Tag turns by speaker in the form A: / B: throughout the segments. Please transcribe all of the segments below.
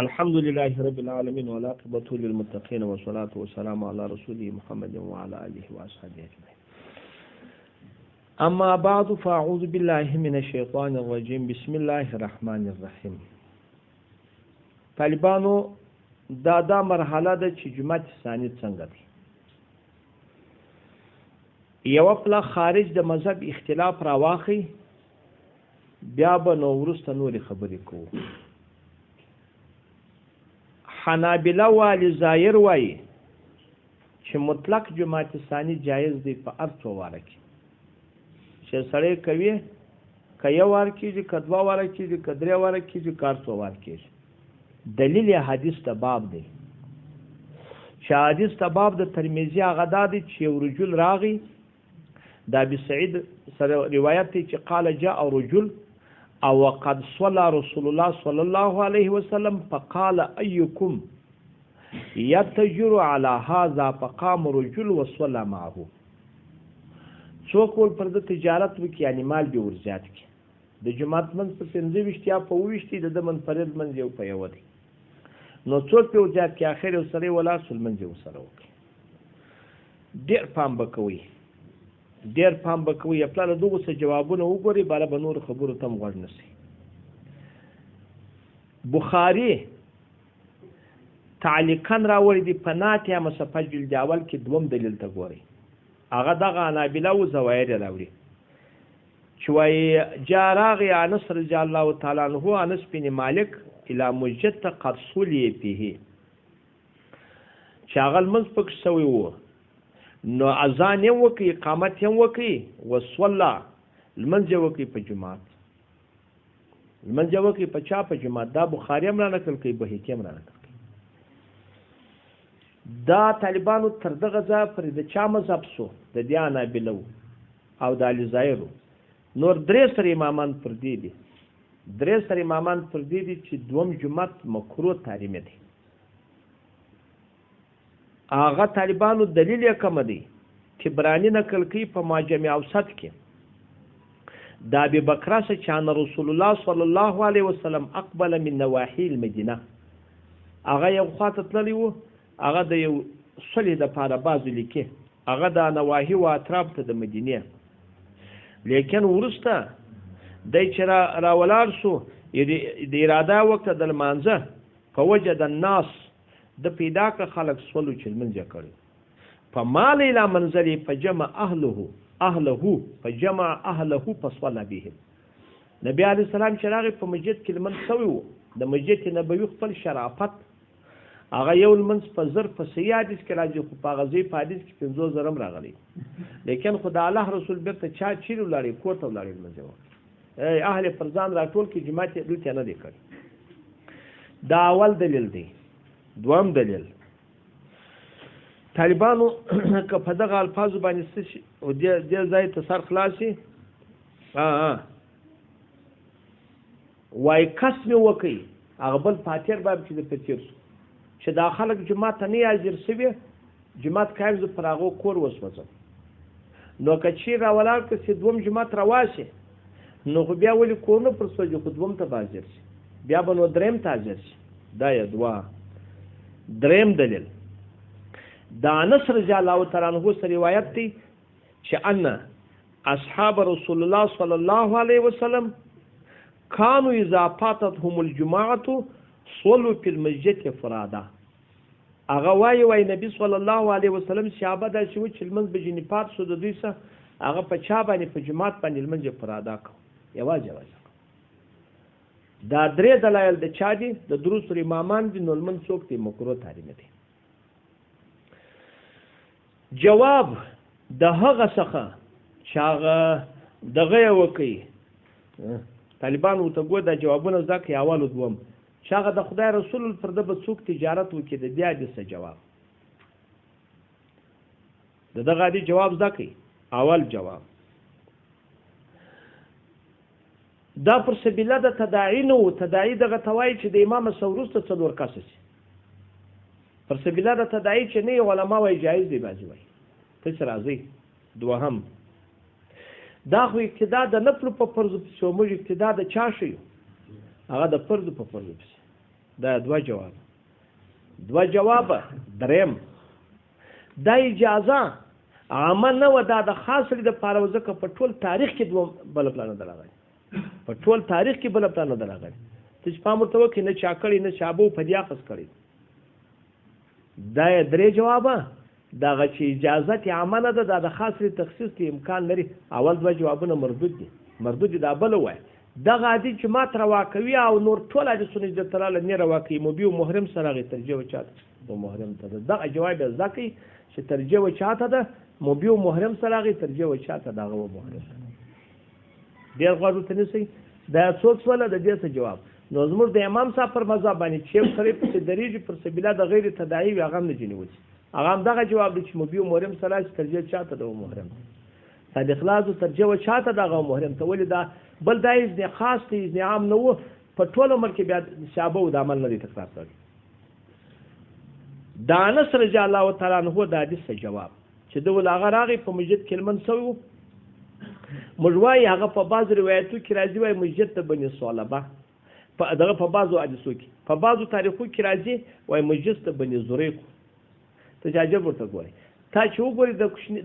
A: الحمد لله رب العالمين والعاقبة للمتقين والصلاة والسلام على رسوله محمد وعلى آله وأصحابه أجمعين. أما بعد فأعوذ بالله من الشيطان الرجيم. بسم الله الرحمن الرحيم. طالبانو دا مرحله ده چې جماعت ثاني څنګه دي. یو خپل خارج د مذهب اختلاف راواخی بیا به نو ورسته نورې خبرې کوو. حنابله والی ظاهر وایي چې مطلق جماعت ثاني جایز دی په هر څو واره کې چې سړی کوي که یو وار کېږي که دوه واره کېږي که درې واره کېږي که هر څو وار کېږي. دلیل حدیث ته باب دی چې حدیث ته باب د ترمذي هغه دا دی چې یو رجل راغی د ابي سعید سره روایت دی چې قال جاء رجل او وقد صلى رسول الله صلى الله عليه وسلم فقال ايكم يتجر على هذا فقام رجل وصلى معه. څوک ول پر د تجارت وکړي یعنی مال به ورزیات کړي. د جماعت منځ په 25 یا په 20 د منفرد منځ یو په یو دی نو څوک په ورزیات کې اخر یو سره ولا سل منځ یو سره وکړي. ډېر پام وکوي ډېر پام وکوي خپل دغه څه جوابونه وګوري بالا به نور خبرو تم غوړ نشي. بخاری تعلیقا راوړي دی په ناتیا مصفه جلد اول کې دوم دلیل ته ګوري. هغه دغه حنابله او زوایر راوړي چې وایي جاء راغی انس رضی الله تعالی عنه انس بن مالک الى مسجدته قد صلي فيه چې هغه لمونځ پکې شوی و نو اذان یې وکړي اقامت یې وکړي وصلا لمونځ یې وکړي په جماعت لمونځ یې وکړي په چا په جماعت. دا بخاري هم را نقل کوي بهقي هم را نقل کوي. دا طالبانو تر دغه ځایه پورې د چا مذهب سو د دې حنابلو او د الجزایرو نور درې سره امامان پر دې دي درې سره امامان پر دې دي چې دوم جماعت مکروه تحریم دی. هغه طالبانو دلیل یې کوم دی تبرانی نقل کوي په معجم اوسط کې د ابي بکر څخه چې رسول الله صلی الله علیه وسلم اقبل من نواحي المدینه هغه یو خاطر تللی و هغه د یو صلی د پاره باز لیکي هغه د نواحي او اطراف ته د مدینه لیکن ورسته د چې راولار سو د اراده وخت د لمانځه فوجد الناس د پیدا که خلق سولو چې لمنځه کړي په مال الى منزلي فجمع اهله فجمع اهله فصلى بهم. نبی علیه السلام چې راغی په مسجد کې لمنځ شوی و د مسجد نبوي خپل شرافت هغه یو لمنځ په زر په صحیح حدیث کې راځي خو په غزي په حدیث کې 50 زرم راغلی لیکن خدای الله رسول بیرته چا چیرې ولاړې کوټه ولاړې لمنځه وکړي اهل فرزان راټول کې جماعت دوی ته نه دی کړی. دا اول دلیل دی. دوام دلیل طالبانو که په دغه الفاظو باندې څه شي او دې ځای ته سر خلاصي وای کس مې وکړي هغه بل فاتیر باب چې د پتیر سو چې دا خلک جماعت ته نه حاضر شوي جماعت قایم زه پر هغو کور وسوځم نو که چی راولاړ که چې دوم جماعت رواشي نو خو بیا ولې کور نه پر سوځي خو دوم ته به حاضر شي بیا به نو دریم ته حاضر شي. دا یې دوه. دریم دلیل د انس رضی الله تعالی عنہ سره روایت دی چې ان اصحاب رسول الله صلی الله علیه وسلم كانوا اذا فاتتهم الجماعه صلوا في المسجد فرادا. هغه وایي نبی صلی الله علیه وسلم صحابه دا چې و چې لمونځ به ځینې پات شو د دوی څخه هغه په چا باندې په جماعت باندې لمونځ فرادا کو یوازې دا درې دلایل د چا دي د دروس امامان دي نو لمن څوک دي مکروه تحریم دي. جواب د هغه څخه چې هغه دغه وکي طالبانو ته ګوره د جوابونه ځکه اول دوم چې هغه د خدای رسول پر د بڅوک تجارت وکي د بیا د څه جواب دغه دی جواب ځکه اول جواب دا پر سبیله د تداعی نو تداعی دغه توای چې د امام سوروسته څلور کس شي پر سبیله د تداعی چې نه علماء وایي جایز دی بازی وایي څه راځي. دوهم دا خو ابتدا د نفل په فرض په موږ ابتدا د چا شي هغه د فرض په فرض دا دوه جواب. دریم دا اجازه عامه نه و، دا د خاص لري د پاره ځکه په ټول تاریخ کې دوه بل پلان نه راغلی، په ټول تاریخ کې بل پلان نه راغلی. ته چې پام ورته وکړې نه چا کړی نه چابو په دې اخذ کړی. دا یې درې جوابه. دغه چې اجازت عامه نه ده، دا د خاص لري تخصیص کې امکان لري. اول دوه جوابونه مردود دي دا بل وایي. دغه حدیث چې ما روا کوي او نور ټول حدیثونه چې درته راغلي نه روا کوي، مبي او محرم سره هغې ترجیح وچاته او محرم ته ده. دغه جواب یې زده کوي چې ترجیح وچاته ده، مبي او محرم سره هغې ترجیح وچاته ده، هغه و محرم. ډېر غوږ ورته نیسئ. دا څوک شوله د دې څه جواب. نو زموږ د امام صاحب پر مذهب باندې چې یو سړی پسې درېږي پر سبیله د غیر تداعي وي، هغه هم نه ځینې وځي. هغه هم دغه جواب دی چې مبي او محرم سره چې ترجیح چاته ده او محرم ته. صادق خلاص ترجیح وچاته ده، هغه محرم ته. ولې دا بل دا اذن خاص دی، اذن عام نه و. په ټول عمر کې بیا شابه او د عمل نه دی تکرار کړی. د انس رضی الله تعالی عنه د حدیث جواب چې د ول هغه راغی په مسجد کې لمن سوی و. موږ وایي هغه په بعض روایتو کې راځي وایي مسجدته بني صلبه، دغه په بعضو حدیثو کې، په بعضو تاریخو کې راځي وایي مسجدته بني زریق. ته چې عجب ورته ګورې، تا چې وګورې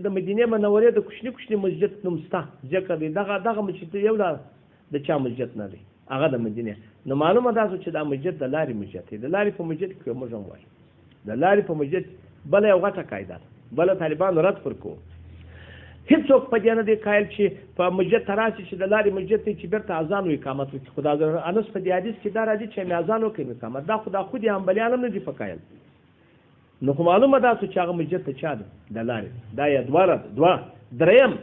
A: د مدینې منورې د کوچني مسجد نوم شته، ځکه دی دغه مسجد یو د چا مسجد نه دی، هغه د مدینې. نو معلومه ده چې دا مسجد د لارې مسجد دی. د لارې په مسجد کې موږ هم وایو د لارې په مسجد. بله یو غټه قاعده ده، بله طالبانو رد پر کوو. هېڅوک په دې نه دی قایل چې په مسجد ته راشي چې د لارې مسجد دی چې بېرته اذان و اقامت وکړي. خو دا انس په دې حدیث کې دا راځي چې مې اذان وکړي اقامت. دا خو د حنبلیان هم نه دي په قایل. نو خو معلومه ده چې هغه مسجد ته چا ده د لارې. دا یې دوه. دریم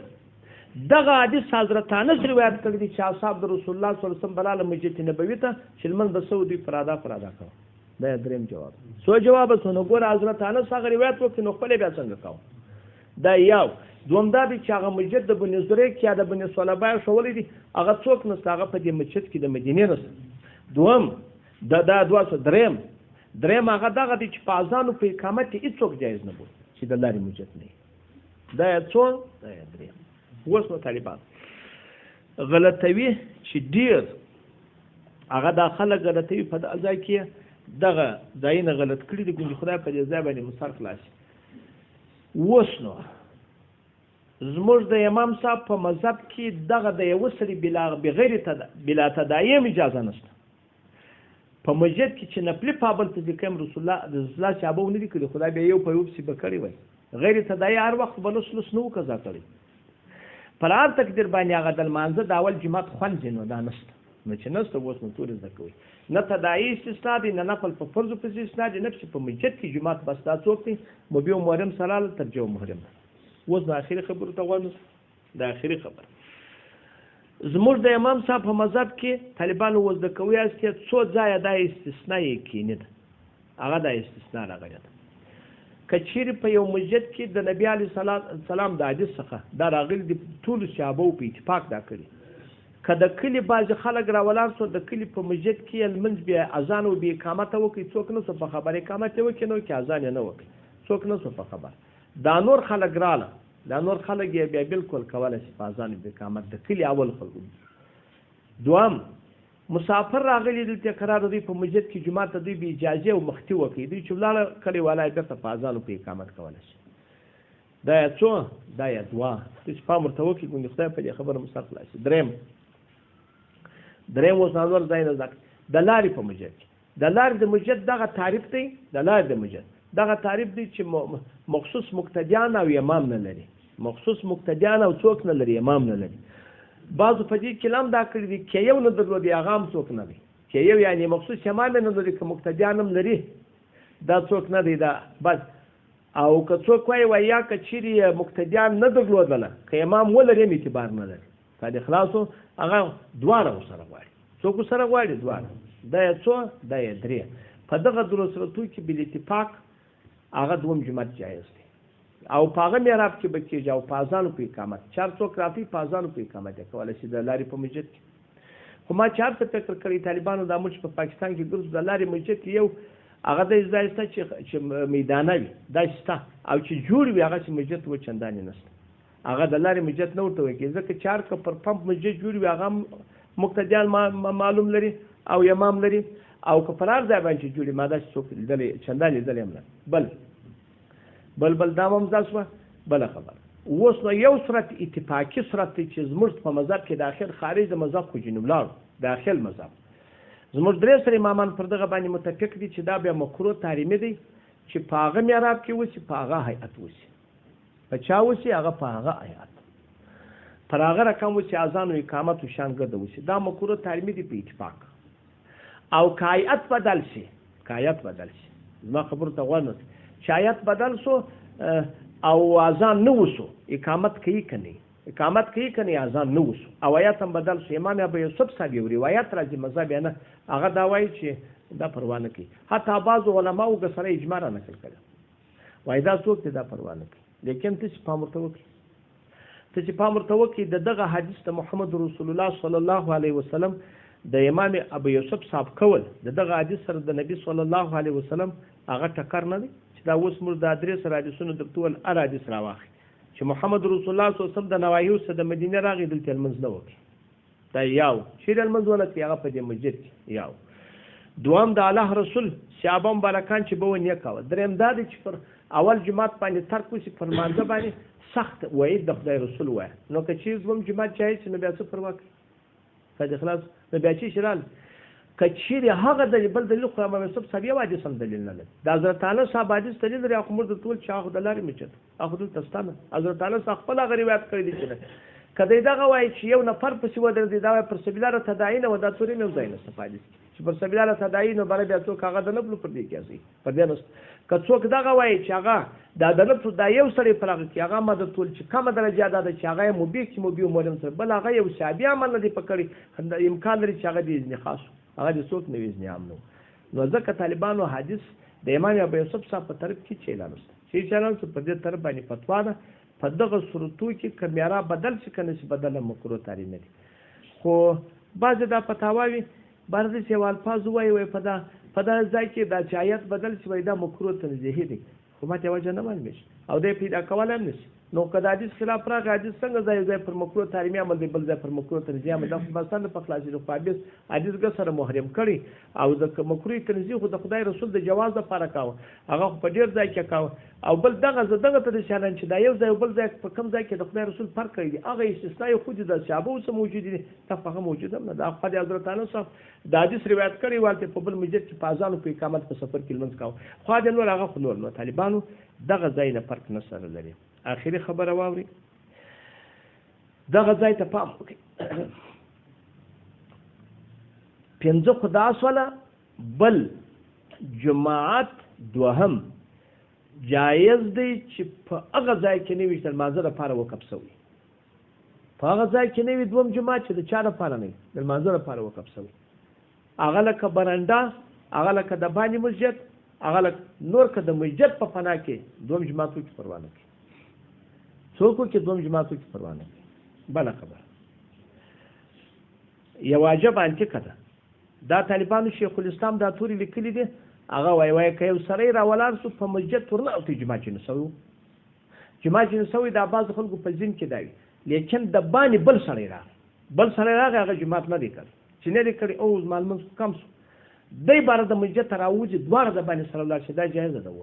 A: دغه حدیث حضرت انس روایت کړی دی چې اصحاب د رسول الله صلی الله علیه وسلم بلاله مسجد نبوي ته چې لمونځ به سو دوی فرادا کوه. دا یې دریم جواب. سو جواب سونه ګوره حضرت انس هغه روایت وکړي نو خپل بیا څنګه کوو. دا یو. دوم دا دی چې هغه مسجد د بني زریق یا د بني صلبه ښولی دی، هغه څوک نسته، هغه په دې مسجد کې د مدینې نسته. دوم دا دوه. دریم هغه دغه دی چې په اذان او په اقامت کې هېڅوک جایز نه بود چې د لارې مسجد نه وي. دا یې څو، دا یې دریم. اوس نو طالبان غلطوي چې ډېر هغه دا خلک غلطوي په دغه ځای کې دغه ځایونه غلط کړي دي. ګونې خدای په دې ځای باندې مسار خلاص. اوس نو زموږ د امام صاحب په مذهب کې دغه د یوه سړي بلا تدایم اجازه نشته. په مسجد کې چې نفلي پابند ته ذکر رسول الله صحابه ونه دي کړي، خدای بیا یو په یو پسې به کړی وای. غیر تداعي هر وخت به لس نه و قضا کړی. پر هر تقدیر باندې هغه د لمانځه د اول جماعت خوند ځینو دا نشته. نو چې نشته اوس نو ټول زده کوي. نه تداعي استثنا دی، نه نفل په فرضو پسې استثنا دی، نه چې په مسجد کې جماعت بس دا څوک دی مبي او محرم سره ترجیح محرم. اوس د آخري خبرو ته غوږ د آخري خبره زموږ د امام صاحب په مذهب کې طالبانو وزده کوي چې څو ځایه دا استثنا یې کینی ده، هغه د استثنا راغلی ده. که چیرې په یو مسجد کې د نبي علیه السلام د حدیث څخه دا راغلي دي، ټولو صحابو په اتفاق دا کړي. که د کلي بعضې خلک راولاړ شو د کلي په مسجد کې لمونځ بیا اذان او بې اقامته وکړي، څوک نه شو په خبر اقامت یې وکړي، نو کې اذان یې نه وکړي، څوک نه شو په خبر. دا نور خلک راله، دا نور خلک یې بیا بالکل کولی شي په اذان بې اقامت د کلي اول خلکو. دوم مسافر راغلي دلته قرار دوی په مسجد کې جماعت ته دوی بې اجازې او مختی وکړي، دوی چې ولاړه کلي والا یې بېرته په اذان په اقامت کولی شي. دا یې څو، دا یې دوه. چې پام ورته وکړي ګوندې خدای په دې خبره مو سر خلاص شي. دریم اوس نظر ځای نه زده د لارې په مسجد کې د لارې د مسجد دغه تعریف دی. د لارې د مسجد دغه تعریف دی چې مخصوص مقتدیان او امام نه لري، مخصوص مقتدیان او څوک نه لري، امام نه لري. بعضو په دې کې هم دا کړي دي که یو نه درلودي هغه هم څوک نه دی، که یو یعنې مخصوص امام نه لري، که مقتدیان هم لري دا څوک نه دی. دا بس. او که څوک وایي یا که چیرې مقتدیان نه درلودله که امام ولري هم اعتبار نه لري. صادق خلاصو هغه دواړه ورسره غواړي، څوک ورسره غواړي دواړه. دا یې څو، دا یې درې. په دغه درو صورتو کې بالاتفاق هغه دوم جماعت جایز دی او په هغه میراب کې به کېږي او په اذانو په اقامت. چار څوک رافي په اذانو په اقامت یې کولی شي د لارې په مسجد کې. خو ما چې هر څه فکر کړی طالبانو دا موږ په پاکستان کې ګرځو د لارې مسجد کې یو هغه د ځای شته چې میدانه وي دا شته، او چې جوړ وي هغه چې مسجد و چندانې نشته. هغه د لارې مسجد نه ورته وایي ځکه چې هر که پر پمپ مسجد جوړ وي هغه مقتدیان معلوم لري او امام لري، او که پر هر ځای باندې جوړي ما داسې څوک لیدلی چندان لیدلی هم نه. بل دا هم همدا شوه. بله خبره اوس نو یو صورت اتفاقي صورت دی چې زموږ په مذهب کې داخل خارج د مذهب خو جنوب لاړو داخل مذهب زموږ درې سره امامان پر دغه باندې متفق دي چې دا بیا مکروه تحریمي دی چې په هغه محراب کې وسي په هغه هیئت وسي په چا وسي هغه په هغه هیئت پر هغه رقم وسي اذان او اقامت او شان ګرده وسي دا مکروه تحریمي دی په اتفاق. او که هیئت بدل شي زما خبرو ته غوږ نیسئ چې هیئت بدل شو او اذان نه وسو اقامت کوي که نه اذان نه وسو او هیئت هم بدل شو امام ابو یوسف صاحب یو روایت راځي مذهب یې نه هغه دا وایي چې دا پروا نه کوي. حتی بعضو علماو که سره اجماع را نقل کړی وایي دا څوک دی دا پروا نه کوي. لیکن ته چې پام ورته وکړي د دغه حدیث د محمد رسول الله صلی الله علیه وسلم د امام ابو یوسف صاحب کول د دغه حدیث سره د نبی صلی الله علیه وسلم هغه ټکر نه دی چې دا اوس موږ د درې سره حدیثونو د ټول هر حدیث راواخلي چې محمد رسول الله صلی الله علیه وسلم د نواهیو څخه د مدینه راغی دلته لمونځ نه وکړي دا یو چیرې لمونځ ونه کړي هغه په دې مسجد کې یو. دوم د الله رسول صحابه مبارکان چې به ونه کوه. دریم دا دی چې پر اول جماعت باندې ترک وشي پر مانځه باندې سخت وعید د خدای رسول وایه نو که چیز دوم جماعت جایز نو بیا څه پروا کوي قد اخلاص نو بیا چې شرال که چیرې هغه دلیل بل دلیل خو امام یوسف صاحب یو حدیث هم دلیل نه لري د حضرت تعالی صاحب حدیث دلیل لري خو موږ د ټول چا خو د لارې مچت اخو دلته ستانه حضرت تعالی صاحب خپل هغه روایت کړی دی چې کدی دغه وایي چې یو نفر پسې ودرېدی دا وایي پر سبیل الله تداعي نه و دا تورې یو ځای نسته په حدیث چې پر سبیل الله تداعي نو بله بیا څوک هغه د نفلو پر دې کېږي پر دې نسته که څوک دغه وایي چې هغه دا د نفلو دا یو سړی پر هغه کې هغه مدد ټول چې کمه درجه ده چې هغه یې مبیح چې مبیح مولم سره بل هغه یو صحابي عمل نه دی پکړی امکان لري چې هغه د اذن خاص هغه د څوک نه اذن عام نو ځکه طالبانو حدیث د امام ابو یوسف صاحب په طرف کې چیلان است چې چلان څه په دې طرف باندې فتوا ده په دغه صورتو کې کمیرا بدل شي کنه چې بدل مکروه تحریم نه دي. خو بعضې دا فتاواوي بعضې چې الفاظ وایي په دا ځای کې دا چې آیت بدل شي وایي دا مکروه تنزیهي دی خو ماته وجه نه معلومه شي او دی پیدا کولی هم نه شي نو که د حدیث خلاف راغی حدیث څنګه ځای پر مکروه تحریمي عمل دی بل ځای پر مکروه تنزیهي عمل دا خو بستان په خلاصېدو خو حدیث ګه سره محرم کړي او د مکروه تنزیه خو د خدای رسول د جواز دپاره کاوه هغه خو په ډېر ځای کې کاوه او بل دغه ته د شانن چې دا یو ځای او بل ځای په کوم ځای کې د خدای رسول فرق کړی دی هغه استثناء خو د صحابه اوس موجود دي دا هغه موجود هم نه دا خو د حضرت تعالی صاحب د حدیث روایت کړی والته په بل مسجد کې په اذان او په اقامت په سفر کې لمونځ کاوه خو د نور هغه خو نور نو طالبانو دغه ځای نه فرق نه سره لري. آخري خبره واوري دغه ځای ته پام وکړئ پنځه خدا سوله بل جماعت دوهم جایز دی چې په هغه ځای کې نه وي چې لمانځه لپاره وقف شوی په هغه ځای کې نه وي دوم جماعت چې د چا لپاره نه وي د لمانځه لپاره وقف شوی هغه لکه برنډه هغه لکه د باندې مسجد هغه لکه نور که د مسجد په فنا کې دوم جماعتو کې پروا نه کوي څوک کې دوم جماعتو کې پروا نه کوي. بله خبره یو عجب انتیکه ده دا طالبانو شیخ الاسلام دا تورې لیکلي دي هغه وایي که یو سړی راولاړ شو په مسجد ورنه او ته جماعت چې نه سوی دا بعض خلکو په ذهن کې دا وي لیکن د باندې بل سړی راغی هغه جماعت نه دی کړی چې نه دی کړی او زما لمونځ کم شو دی باره د مسجد ته راوځي دواړه د باندې سره ولاړ شي دا جایزه ده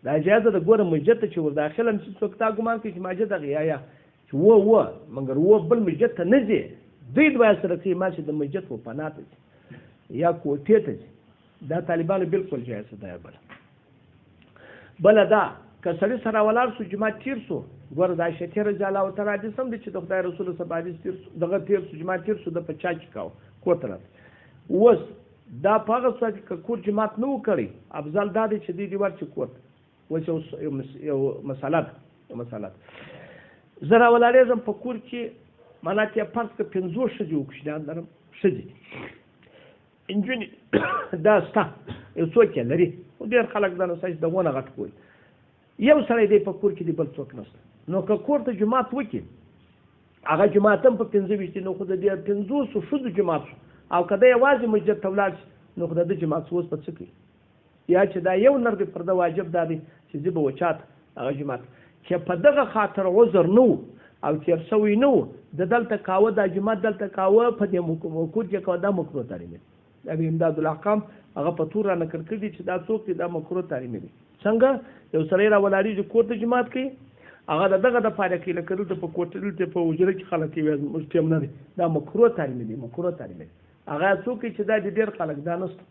A: دا جایزه ده ګوره مسجد ته چې ور داخل هم چې څوک تا ګمان کوي چې مسجد هغه یا چې مګر بل مسجد ته نه ځي دوی دواړه سره کوي ما چې د مسجد په پناه ته ځي یا کوټې ته ځي دا طالبانو بالکل جایزه ده. بله دا که سړي سره ولاړ شو جماعت تیر شو ګوره دا عایشه رضی الله تعالی حدیث هم دی چې د خدای رسول صلی الله علیه وسلم دغه تیر شو جماعت تیر شو د په چا کې کاوه کور ته راځي اوس دا په هغه صورت کې کور جماعت نه و کړی افضل دا دی چې دوی دې ورشي کور ته اوس یو مسله ده زه راولاړېږم په کور کې معنا چې فرض کړه 50 ښځې وکشنیان لرم ښځې نجونې دا ستا یو څوک یې لري ډېر خلک دا نو سایز د ونه غټ کوي یو سړی دی په کور کې دی بل څوک نشته نو که کور ته جماعت وکړي هغه جماعت هم په 25 نو خو د دې 500 ښځو جماعت او که دی یوازې مسجد ته ولاړ شي نو خو د ده جماعت اوس په څه کوي یا چې دا یو نر دی پر ده واجب دا دی چې زه به وچاته هغه جماعت چې په دغه خاطر عذر نه و او تېر شوی نه و د دلته کاوه دا جماعت دلته کاوه په دې کور کې کاوه دا مکروه تحریم دی د امداد الاحکام هغه په تور را نقل کړي چې دا څوک دي دا مکروه تحریمي دي. څنګه یو سړی راولاړېږي کور ته جماعت کوي هغه دغه دپاره کوي لکه دلته په کوټه دلته په حجره کې خلک کوي موږ ټیم نه دی دا مکروه تحریمي دي مکروه تحریمي دي. هغه څوک چې دا د ډېر خلک دا نشته.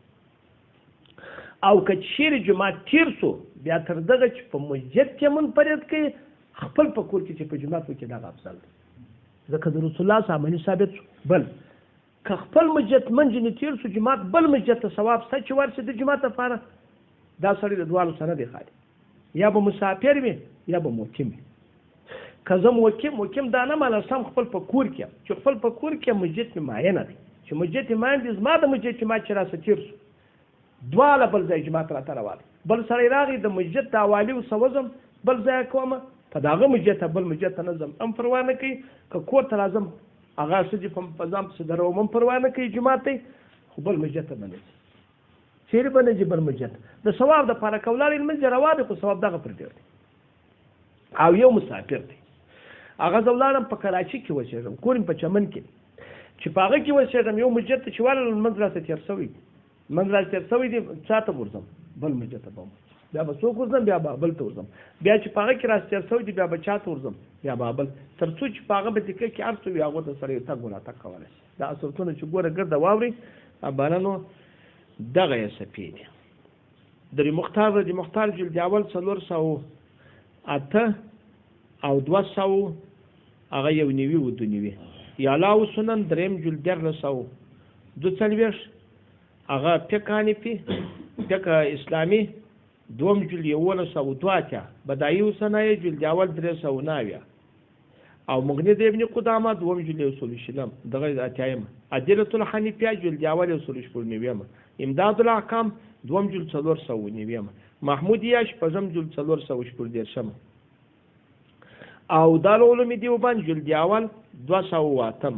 A: او که چیرې جماعت تیر سو بیا تر دغه چې په مسجد کې منفرد کوي خپل په کور کې چې په جماعت وکړي دغه افضل دی ځکه د رسول الله صحابه ثابت شو. بل که خپل مسجد منځ نه تیر سو جماعت بل مسجد ته ثواب شته چې ورسي د جماعت لپاره دا سړی د دواړو سره دی خالي یا به مسافر وي یا به مقیم وي. که زه مقیم دا نه ماله سم خپل په کور کې چې خپل په کور کې مسجد مې معینه دی چې مسجد مې معین دی زما د مسجد چې ما چې راسه تیر سو دواړه بل ځای جماعت راته راوالی بل سړی راغی د مسجد د اوالي وسه وځم بل ځای کومه په دغه مسجد ته بل مسجد ته نه ځم هم پروا نه کوي که کور ته راځم هغه ښځې په ځان پسې دروم هم پروا نه کوي جماعت دی خو بل مسجد ته به نه ځي چیرې به نه ځي بل مسجد د ثواب دپاره که ولاړې لمونځ یې روا دی خو ثواب دغه پر ډېر دی. او یو مسافر دی هغه زه ولاړم په کراچي کې اوسېږم کور مې په چمن کې چې په هغه کې اوسېږم یو مسجد ته چې ورغلم لمونځ راته تېر شوی دی لمونځ راته تېر شوی دی چا ته ورځم بل مسجد ته به بیا به څوک ورځم بیا به بل ته ورځم بیا چې په هغه کې راته تېر شوی دی بیا به چا ته ورځم بیا به بل تر څو چې په هغه به تکه کې هر څه وي هغو ته سره یې تګ وراتګ کولی شي. دا صورتونه چې ګوره ګرده واورئ بلنو دغه یې څپې دي. د مختار جلد اول 408 او 200 هغه 1 نیوي و 2 نیوي یالا و سنن دریم جلد 442 هغه فقه حنفي فقه اسلامي دوم جلد 1102 بدایي و صنایع جلد اول 309 او مغني د ابن قدامه دوم جلد اصول شلم دغه اتیایم ادله الحنفیه جلد اول اصول شپږ امداد الاحکام دوم جلد 409 محمود یاش پزم جلد 414 او دارالعلوم دیوبند جلد اول 208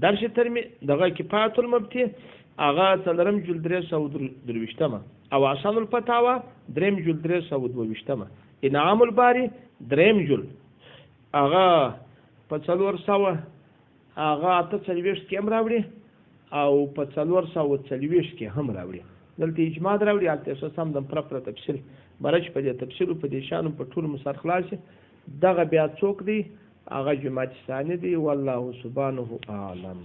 A: درس ترمی دغه کفایت المبتی هغه څلورم جلد 323 او احسان الفتاوا دریم جلد 322 انعام الباری دریم جلد هغه په 400 هغه 48 کې هم راوړي او په 440 کې هم راوړي دلته اجماع راوړي البته سم د پرپر تفصیل برج په دې تفصیل په دې شانو په ټول مسر خلاص دغه بیا څوک دی هغه جماعت ثاني دی والله سبحانه اعلم.